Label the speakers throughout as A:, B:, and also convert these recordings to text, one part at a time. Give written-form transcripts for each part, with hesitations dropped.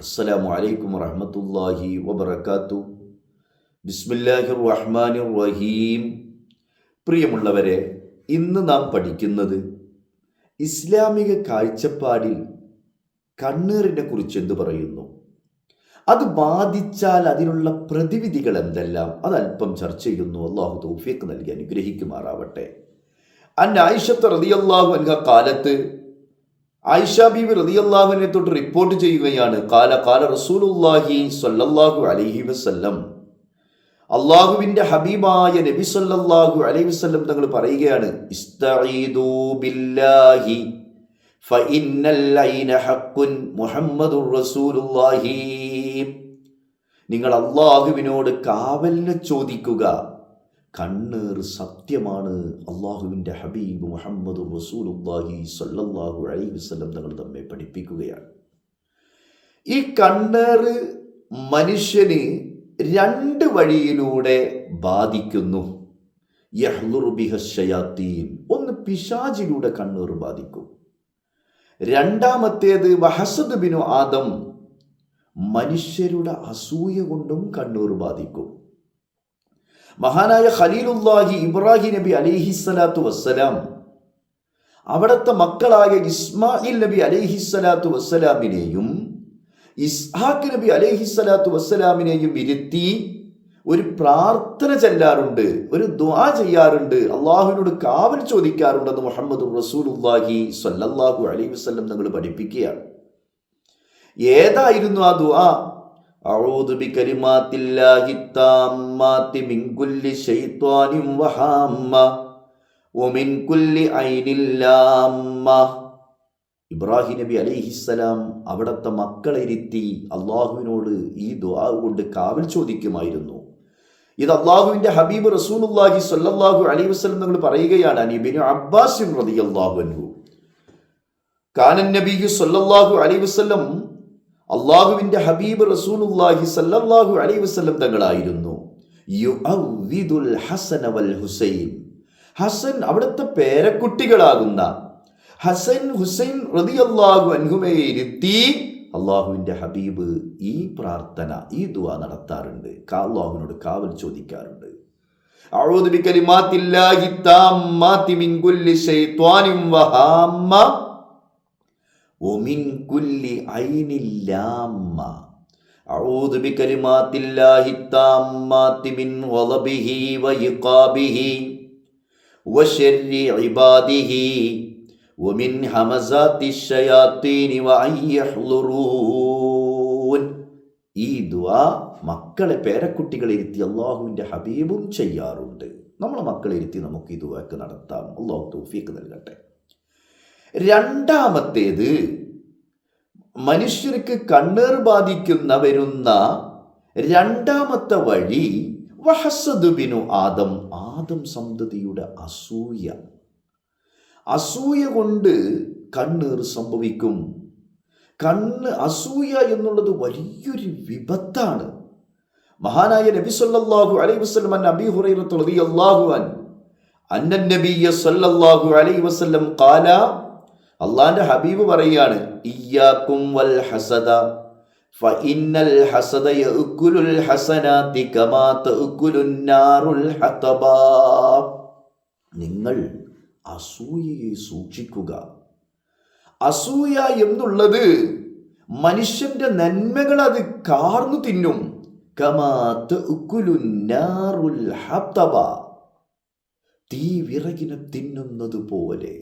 A: അസ്സലാമു അലൈക്കും വറഹ്മത്തുള്ളാഹി വബറകാതുഹു. ബിസ്മില്ലാഹിർ റഹ്മാനിർ റഹീം. പ്രിയമുള്ളവരെ, ഇന്ന് നാം പഠിക്കുന്നത് ഇസ്ലാമിക കാഴ്ചപ്പാടിൽ കണ്ണീറിനെ കുറിച്ച് എന്ത് പറയുന്നു, അത് ബാധിച്ചാൽ അതിനുള്ള പ്രതിവിധികൾ എന്തെല്ലാം, അതല്പം ചർച്ച ചെയ്യുന്നു. അള്ളാഹു തൗഫീഖ് നൽകി അനുഗ്രഹിക്കുമാറാവട്ടെ. അൻ ആയിഷത്ത് റളിയല്ലാഹു അൻഹ കാലത്ത് ആയിഷ ബീവി റളിയല്ലാഹുവിനെ തൊട്ട് റിപ്പോർട്ട് ചെയ്യുകയാണ്, കാല കാല റസൂലുള്ളാഹി സ്വല്ലല്ലാഹു അലൈഹി വസല്ലം, അള്ളാഹുവിൻ്റെ ഹബീബായ നബി സ്വല്ലല്ലാഹു അലൈഹി വസല്ലം തങ്ങൾ പറയുകയാണ്, ഇസ്തഈദൂ ബില്ലാഹി ഫഇന്നൽ ഐന ഹഖ്ഖുൻ മുഹമ്മദുർ റസൂലുള്ളാഹി. നിങ്ങൾ അള്ളാഹുവിനോട് കാവലിനെ ചോദിക്കുക, കണ്ണീർ സത്യമാണ്. അള്ളാഹുവിൻ്റെ ഹബീബ് മുഹമ്മദ് റസൂലുള്ളാഹി സ്വല്ലല്ലാഹു അലൈഹി വസല്ലം തങ്ങൾ നമ്മെ പഠിപ്പിക്കുകയാണ്. ഈ കണ്ണീർ മനുഷ്യന് രണ്ട് വഴിയിലൂടെ ബാധിക്കുന്നു. യഹ്ലുറു ബിഹ ശയാത്തീൻ, ഒന്ന് പിശാചിലൂടെ കണ്ണീർ ബാധിക്കും. രണ്ടാമത്തേത് വഹസദ് ബിനു ആദം, മനുഷ്യരുടെ അസൂയ കൊണ്ടും കണ്ണീർ ബാധിക്കും. മഹാനായ ഖലീലുല്ലാഹി ഇബ്രാഹിം നബി അലൈഹിസ്സലാത്തു വസ്സലാം അവിടുത്തെ മക്കളായ ഇസ്മായിൽ നബി അലൈഹിസ്സലാത്തു വസ്സലാമിനെയും ഇസ്ഹാഖ് നബി അലൈഹിസ്സലാത്തു വസ്സലാമിനെയും ഇരുത്തി ഒരു പ്രാർത്ഥന ചെല്ലാറുണ്ട്, ഒരു ദുആ ചെയ്യാറുണ്ട്, അള്ളാഹുവിനോട് കാവൽ ചോദിക്കാറുണ്ടെന്ന് മുഹമ്മദ് റസൂലുള്ളാഹി സ്വല്ലല്ലാഹു അലൈഹി വസല്ലം തങ്ങൾ പഠിപ്പിക്കുകയാണ്. ഏതായിരുന്നു ആ ദുആ? അഊദു ബികലിമാത്തില്ലാഹി താമ്മാതി മിൻ കുല്ലി ശൈത്വാനിൻ വഹാമ്മ വമിൻ കുല്ലി ഐനിൻ ലാമ്മ. ഇബ്രാഹിം നബി അലൈഹിസ്സലാം അവിടുത്തെ മക്കളെ ഇരുത്തി അള്ളാഹുവിനോട് ഈ ദുആ കൊണ്ട് കാവൽ ചോദിക്കുമായിരുന്നു. ഇത് അള്ളാഹുവിൻ്റെ ഹബീബ് റസൂലുള്ളാഹി സ്വല്ലല്ലാഹു അലൈഹി വസല്ലം തങ്ങൾ പറയുകയാണ്, അൻ ഇബ്നു അബ്ബാസ് റളിയല്ലാഹു അൻഹു കാന നബിയ്യു സ്വല്ലല്ലാഹു അലൈഹി വസല്ലം, അള്ളാഹുവിൻ്റെ ഹബീബ് റസൂലുള്ളാഹി സ്വല്ലല്ലാഹു അലൈഹി വസല്ലം തങ്ങളായിരുന്നു, യുഅവ്വിദുൽ ഹസന വൽ ഹുസൈൻ, ഹസൻ അവിടുത്തെ പേരക്കുട്ടികളാകുന്ന ഹസൻ ഹുസൈൻ റളിയല്ലാഹു അൻഹുമയെ ഇരുത്തി അള്ളാഹുവിൻ്റെ ഹബീബ് ഈ പ്രാർത്ഥന, ഈ ദുആ നടത്താറുണ്ട്, അള്ളാഹുവിനോട് കാവൽ ചോദിക്കാറുണ്ട്. അഊദു ബികലിമാത്തില്ലാഹി താമ്മാതി മിൻ കുല്ലി ശൈത്വാനിൻ വഹാമ്മ വമിൻ കുല്ലി ഐനിൻ ലാമ്മ. അഊദു ബികലിമാത്തില്ലാഹി താമ്മാതി മിൻ ഗളബിഹി വഇഖാബിഹി വശർരി ഇബാദിഹി വമിൻ ഹമസാത്തി ശയാത്തീനി വഅൻ യഹ്ളുറൂൻ. ഈ ദുആ മക്കളെ പേരക്കുട്ടികളെ ഇരുത്തി അള്ളാഹുവിൻ്റെ ഹബീബും ചെയ്യാറുണ്ട്. നമ്മളെ മക്കളെ ഇരുത്തി നമുക്ക് ഈ ദുആക്ക് നടത്താം. അള്ളാഹു തൗഫീഖ് നൽകട്ടെ. രണ്ടാമത്തേത്, മനുഷ്യർക്ക് കണ്ണീർ ബാധിക്കുന്ന വരുന്ന രണ്ടാമത്തെ വഴി വഹസദ് ബിനു ആദം, ആദം സന്തതിയുടെ അസൂയ. അസൂയ കൊണ്ട് കണ്ണീർ സംഭവിക്കും. അസൂയ എന്നുള്ളത് വലിയൊരു വിപത്താണ്. മഹാനായ നബി സല്ലല്ലാഹു അലൈഹി വസല്ലം അൻ അബീ ഹുറൈറ റളിയല്ലാഹു അൻഹു അന്ന നബിയ്യ സല്ലല്ലാഹു അലൈഹി വസല്ലം ഖാല, അള്ളാന്റെ ഹബീബ് പറയാണ്, ഇയ്യാകും വൽ ഹസദ ഫഇന്നൽ ഹസദ യഅകുലുൽ ഹസനാതി കമാ തഅകുലുൻ നാറുൽ ഹതബാ. നിങ്ങൾ അസൂയയെ സൂക്ഷിക്കുക. അസൂയ എന്നുള്ളത് മനുഷ്യന്റെ നന്മകൾ അത് കാർന്നു തിന്നും. കമാ തഅകുലുൻ നാറുൽ ഹതബാ, തീ വിറകിനെ തിന്നുന്നത് പോലെ.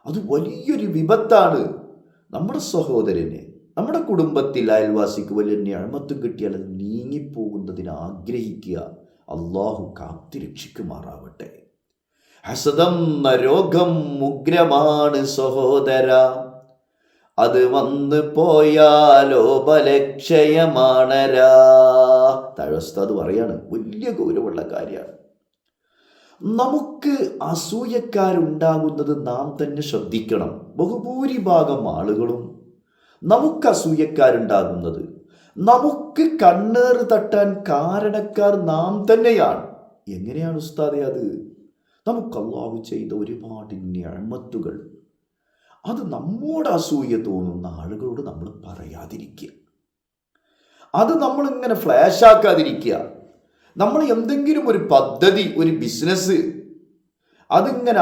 A: അത് വലിയൊരു വിപത്താണ്. നമ്മുടെ സഹോദരന്, നമ്മുടെ കുടുംബത്തിൽ അയൽവാസിക്ക് വലിയ നിഅമത്ത് കിട്ടിയാൽ അത് നീങ്ങിപ്പോകുന്നതിന് ആഗ്രഹിക്കുക. അള്ളാഹു കാത്തിരക്ഷിക്കുമാറാവട്ടെ. ഹസദെന്ന രോഗം ഉഗ്രമാണ് സഹോദര, അത് വന്നു പോയാലോ ബലക്ഷയമാണരാ. താഴെ പറയാണ്, വലിയ ഗൗരവമുള്ള കാര്യമാണ്. നമുക്ക് അസൂയക്കാരുണ്ടാകുന്നത് നാം തന്നെ ശ്രദ്ധിക്കണം. ബഹുഭൂരിഭാഗം ആളുകളും നമുക്ക് അസൂയക്കാരുണ്ടാകുന്നത്, നമുക്ക് കണ്ണേർ തട്ടാൻ കാരണക്കാർ നാം തന്നെയാണ്. എങ്ങനെയാണ് ഉസ്താദേ അത്? നമുക്ക് അല്ലാഹു ചെയ്ത ഒരുപാട് നിഅമത്തുകൾ, അത് നമ്മോട് അസൂയ തോന്നുന്ന ആളുകളോട് നമ്മൾ പറയാതിരിക്കുക. അത് നമ്മളിങ്ങനെ ഫ്ലാഷാക്കാതിരിക്കുക. നമ്മൾ എന്തെങ്കിലും ഒരു പദ്ധതി, ഒരു ബിസിനസ്, അതിങ്ങനെ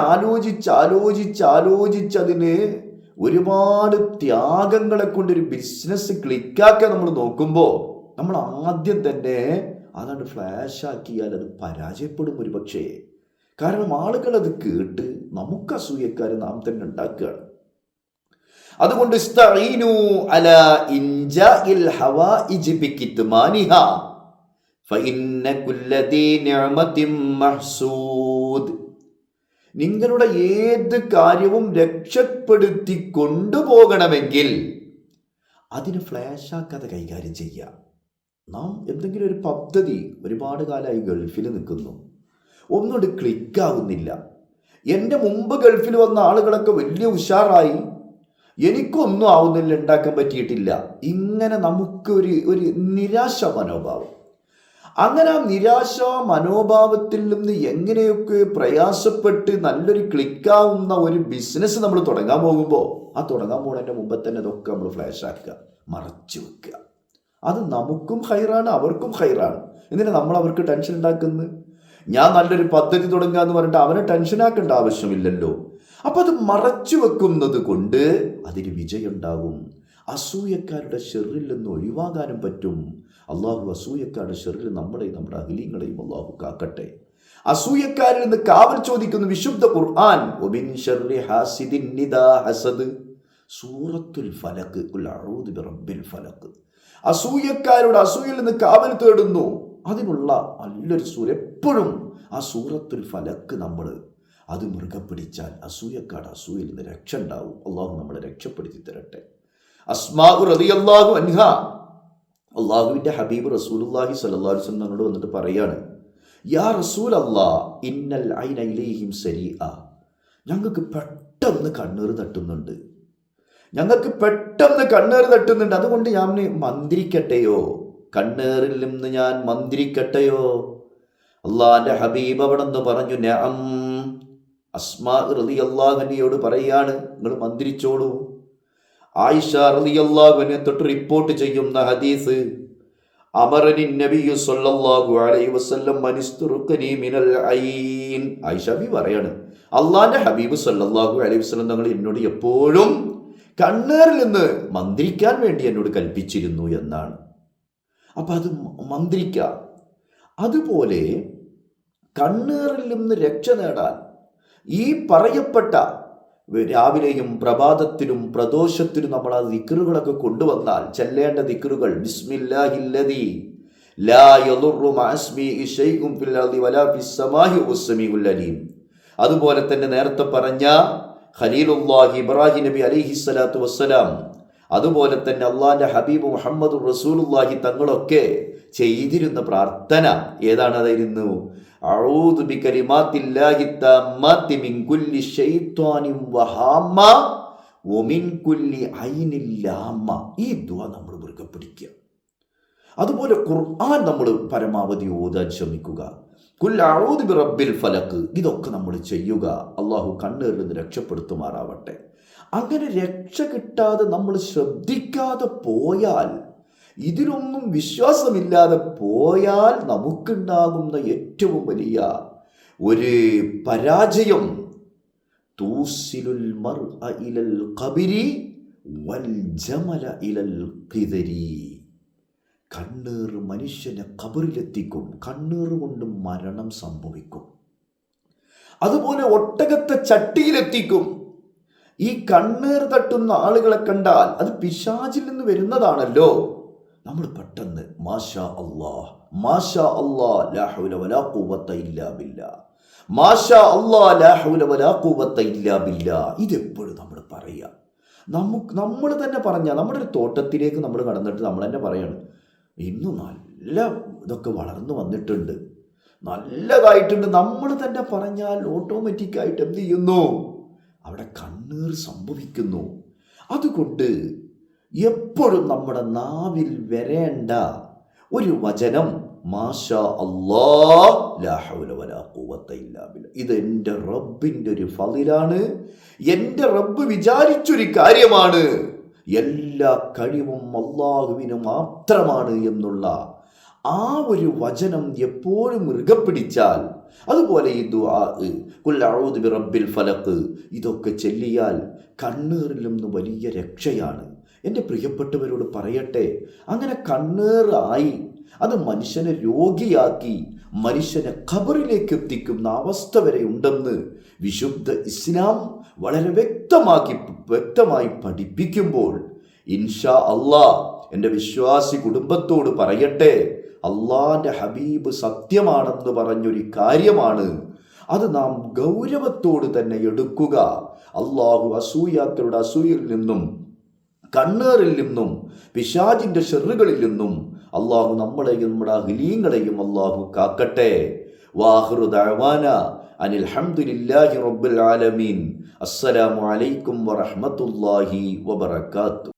A: ആലോചിച്ചതിന് ഒരുപാട് ത്യാഗങ്ങളെ കൊണ്ടൊരു ബിസിനസ് ക്ലിക്കാക്കാൻ നമ്മൾ നോക്കുമ്പോൾ നമ്മൾ ആദ്യം തന്നെ അതാണ് ഫ്ലാഷാക്കിയാൽ അത് പരാജയപ്പെടും ഒരു പക്ഷേ. കാരണം ആളുകൾ അത് കേട്ട് നമുക്ക് അസൂയക്കാർ നാം തന്നെ ഉണ്ടാക്കുകയാണ്. അതുകൊണ്ട് ഇസ്തഈനു അലാ ഇൻജാഇൽ ഹവായിജി ബികിത്മാനിഹാ ഫഇന്ന കുല്ല ദീ നിഅമത്തിൻ മഹ്സൂദ്. നിങ്ങളുടെ ഏത് കാര്യവും രക്ഷപ്പെടുത്തി കൊണ്ടുപോകണമെങ്കിൽ അതിന് ഫ്ലാഷാക്കാതെ കൈകാര്യം ചെയ്യാം. നാം എന്തെങ്കിലും ഒരു പദ്ധതി, ഒരുപാട് കാലമായി ഗൾഫിൽ നിൽക്കുന്നു, ഒന്നുകൊണ്ട് ക്ലിക്കാവുന്നില്ല. എൻ്റെ മുമ്പ് ഗൾഫിൽ വന്ന ആളുകളൊക്കെ വലിയ ഉഷാറായി, എനിക്കൊന്നും ആവുന്നില്ല, ഉണ്ടാക്കാൻ പറ്റിയിട്ടില്ല. ഇങ്ങനെ നമുക്ക് ഒരു നിരാശ മനോഭാവം. അങ്ങനെ ആ നിരാശ മനോഭാവത്തിൽ നിന്ന് എങ്ങനെയൊക്കെ പ്രയാസപ്പെട്ട് നല്ലൊരു ക്ലിക്കാവുന്ന ഒരു ബിസിനസ് നമ്മൾ തുടങ്ങാൻ പോകുമ്പോൾ ആ തുടങ്ങാൻ പോകുന്നതിൻ്റെ മുമ്പ് തന്നെ ഇതൊക്കെ നമ്മൾ ഫ്ലാഷ് ആക്കുക, മറച്ചു വെക്കുക. അത് നമുക്കും ഹൈറാണ്, അവർക്കും ഹൈറാണ്. എന്തിനാ നമ്മൾ അവർക്ക് ടെൻഷൻ ഉണ്ടാക്കുന്നത്? ഞാൻ നല്ലൊരു പദ്ധതി തുടങ്ങുക എന്ന് പറഞ്ഞിട്ട് അവനെ ടെൻഷനാക്കേണ്ട ആവശ്യമില്ലല്ലോ. അപ്പം അത് മറച്ചു വെക്കുന്നത് കൊണ്ട് അതിന് വിജയമുണ്ടാകും. അസൂയക്കാരുടെ ഷെറിൽ നിന്ന് ഒഴിവാകാനും പറ്റും. അള്ളാഹു അസൂയക്കാരുടെ ഷെറിൽ നമ്മളെയും നമ്മുടെ അഹ്ലീങ്ങളെയും അള്ളാഹു കാക്കട്ടെ. അസൂയക്കാരിൽ നിന്ന് കാവൽ ചോദിക്കുന്ന വിശുദ്ധ ഖുർആൻ, വമിൻ ശർരി ഹാസിദിൻ ഇദാ ഹസദ്, സൂറത്തുൽ ഫലക്ക്, ഖുൽ അഊദു ബിറബ്ബിൽ ഫലക്ക്. അസൂയക്കാരുടെ അസൂയയിൽ നിന്ന് കാവൽ തേടുന്നു. അതിനുള്ള നല്ലൊരു സൂര എപ്പോഴും ആ സൂറത്തുൽ ഫലക്ക് നമ്മൾ അത് മുറുകെ പിടിച്ചാൽ അസൂയക്കാരുടെ അസൂയയിൽ നിന്ന് രക്ഷ ഉണ്ടാവും. അള്ളാഹു നമ്മളെ രക്ഷപ്പെടുത്തി തരട്ടെ. അസ്മാ റളിയല്ലാഹു അൻഹ, അള്ളാഹുവിൻ്റെ ഹബീബ് റസൂലുള്ളാഹി സ്വല്ലല്ലാഹു അലൈഹി വസല്ലം നമ്മളോട് വന്നിട്ട് പറയാണ്, യാ റസൂലല്ലാഹ് ഇന്നൽ ഐന ഇലൈഹിം സരീഅ, ഞങ്ങൾക്ക് പെട്ടെന്ന് കണ്ണീർ തട്ടുന്നുണ്ട്, അതുകൊണ്ട് ഞാൻ മന്ത്രിക്കട്ടെയോ, കണ്ണേറിൽ നിന്ന് ഞാൻ മന്ത്രിക്കട്ടെയോ? അള്ളാന്റെ ഹബീബ് അവിടെ നിന്ന് പറഞ്ഞു, നഅം. അസ്മാ റളിയല്ലാഹു അൻഹയോട് പറയാണ്, നിങ്ങൾ മന്ത്രിച്ചോളൂ. ആയിഷ റളിയല്ലാഹു അൻഹ തൊട്ട് റിപ്പോർട്ട് ചെയ്യുന്ന ഹദീസ്, അമറനി നബിയു സ്വല്ലല്ലാഹു അലൈഹി വസല്ലം മനിസ്തുറുഖനി മിനൽ ഐൻ. ആയിഷ ബി പറയാണ്, അള്ളാന്റെ ഹബീബ് സ്വല്ലല്ലാഹു അലൈഹി വസല്ലം തങ്ങൾ എന്നോട് എപ്പോഴും കണ്ണേറിൽ നിന്ന് മന്ത്രിക്കാൻ വേണ്ടി എന്നോട് കൽപ്പിച്ചിരുന്നു എന്നാണ്. അപ്പം അത് മന്ത്രിക്കാം. അതുപോലെ കണ്ണേറിൽ നിന്ന് രക്ഷ നേടാൻ ഈ പറയപ്പെട്ട രാവിലെയും പ്രഭാതത്തിലും പ്രദോഷത്തിലും നമ്മൾ ആ ദിക്റുകളൊക്കെ കൊണ്ടുവന്നാൽ, ചെല്ലേണ്ട ദിക്റുകൾ, ബിസ്മില്ലാഹില്ലദീ ലാ യദുറു മഅസ്മിഹി ശൈഉൻ ഫിൽ അർളി വലാ ഫിസ് സമാഇ വസ്സമീഉൽ അലീം. അതുപോലെ തന്നെ നേരത്തെ പറഞ്ഞ ഖലീലുല്ലാഹി ഇബ്രാഹിം നബി അലൈഹിസ്സലാത്തു വസ്സലാം, അതുപോലെ തന്നെ അള്ളാന്റെ ഹബീബ് മുഹമ്മദ് റസൂലുള്ളാഹി തങ്ങളൊക്കെ ചെയ്തിരുന്ന പ്രാർത്ഥന ഏതാണതായിരുന്നു? അഊദു ബികലിമാത്തില്ലാഹി തമ്മാത്തി മിൻ കുല്ലി ശൈത്വാനിൻ വഹാമ വമിൻ കുല്ലി ഐനിൻ ലാമ. ഈ ദുആ നമ്മൾ മുറുകെ പിടിക്കുക. അതുപോലെ ഖുർആൻ നമ്മൾ പരമാവധി ഓതാൻ ശ്രമിക്കുക. ഖുൽ അഊദു ബിറബ്ബിൽ ഫലക്ക്. ഇതൊക്കെ നമ്മൾ ചെയ്യുക. അള്ളാഹു കണ്ണീരിൽ നിന്ന് രക്ഷപ്പെടുത്തുമാറാവട്ടെ. അങ്ങനെ രക്ഷ കിട്ടാതെ നമ്മൾ ശ്രദ്ധിക്കാതെ പോയാൽ, ഇതിലൊന്നും വിശ്വാസമില്ലാതെ പോയാൽ നമുക്കുണ്ടാകുന്ന ഏറ്റവും വലിയ ഒരു പരാജയം, തൂസിലുൽ മർഅ ഇലൽ ഖബരി വൽ ജമല ഇലൽ ഖിദരി. കണ്ണീർ മനുഷ്യനെ ഖബറിലെത്തിക്കും. കണ്ണീർ കൊണ്ട് മരണം സംഭവിക്കും. അതുപോലെ ഒട്ടകത്തെ ചട്ടിയിലെത്തിക്കും. ഈ കണ്ണീർ തട്ടുന്ന ആളുകളെ കണ്ടാൽ അത് പിശാചിൽ നിന്ന് വരുന്നതാണല്ലോ. നമ്മൾ പെട്ടെന്ന് മാഷാ അല്ലാഹ്, മാഷാ അല്ലാഹ്, ലാ ഹൗല വലാ ഖുവത ഇല്ലാ ബില്ലാ, മാഷാ അല്ലാഹ്, ലാ ഹൗല വലാ ഖുവത ഇല്ലാ ബില്ലാ. ഇതെപ്പോഴും നമ്മൾ പറയുക. നമ്മൾ തന്നെ പറഞ്ഞാൽ, നമ്മുടെ ഒരു തോട്ടത്തിലേക്ക് നമ്മൾ കടന്നിട്ട് നമ്മൾ തന്നെ പറയാണ്, ഇന്ന് നല്ല ഇതൊക്കെ വളർന്നു വന്നിട്ടുണ്ട്, നല്ലതായിട്ടുണ്ട്. നമ്മൾ തന്നെ പറഞ്ഞാൽ ഓട്ടോമാറ്റിക്കായിട്ട് എന്ത് ചെയ്യുന്നു? അവിടെ കണ്ണീർ സംഭവിക്കുന്നു. അതുകൊണ്ട് എപ്പോഴും നമ്മുടെ നാവിൽ വരേണ്ട ഒരു വചനം മാഷാ അല്ലാഹ് ലാ ഹൗല വലാ ഖുവത ഇല്ലാ ബില്ലാ. ഇത് എൻ്റെ റബ്ബിൻ്റെ ഒരു ഫളിലാണ്, എൻ്റെ റബ്ബ് വിചാരിച്ചൊരു കാര്യമാണ്, എല്ലാ കഴിവും അള്ളാഹുവിന് മാത്രമാണ് എന്നുള്ള ആ ഒരു വചനം എപ്പോഴും മുറുകെ പിടിച്ചാൽ, അതുപോലെ ഈ ദുആ ഖുൽ അഊദു ബിറബ്ബിൽ ഫലഖ് ഇതൊക്കെ ചൊല്ലിയാൽ കണ്ണീറിൽ നിന്ന് വലിയ രക്ഷയാണ്. എൻ്റെ പ്രിയപ്പെട്ടവരോട് പറയട്ടെ, അങ്ങനെ കണ്ണീറായി അത് മനുഷ്യനെ രോഗിയാക്കി മനുഷ്യനെ ഖബറിലേക്ക് എത്തിക്കുന്ന അവസ്ഥ വരെ ഉണ്ടെന്ന് വിശുദ്ധ ഇസ്ലാം വളരെ വ്യക്തമായി പഠിപ്പിക്കുമ്പോൾ, ഇൻഷാ അല്ലാഹ് എൻ്റെ വിശ്വാസി കുടുംബത്തോട് പറയട്ടെ, അള്ളാന്റെ ഹബീബ് സത്യമാണെന്ന് പറഞ്ഞൊരു കാര്യമാണ്. അത് നാം ഗൗരവത്തോട് തന്നെ എടുക്കുക. അള്ളാഹു അസൂയാക്കളുടെ അസൂയയിൽ നിന്നും കണ്ണേറിൽ നിന്നും പിശാചിന്റെ ഷെറുകളിൽ നിന്നും അള്ളാഹു നമ്മളെയും നമ്മുടെ അഹ്ലീങ്ങളെയും അള്ളാഹു കാക്കട്ടെ. വാഹിറു ദഅവാന അനിൽ ഹംദുലില്ലാഹി റബ്ബിൽ ആലമീൻ. അസ്സലാമു അലൈക്കും വറഹ്മത്തുള്ളാഹി വബറകാതുഹു.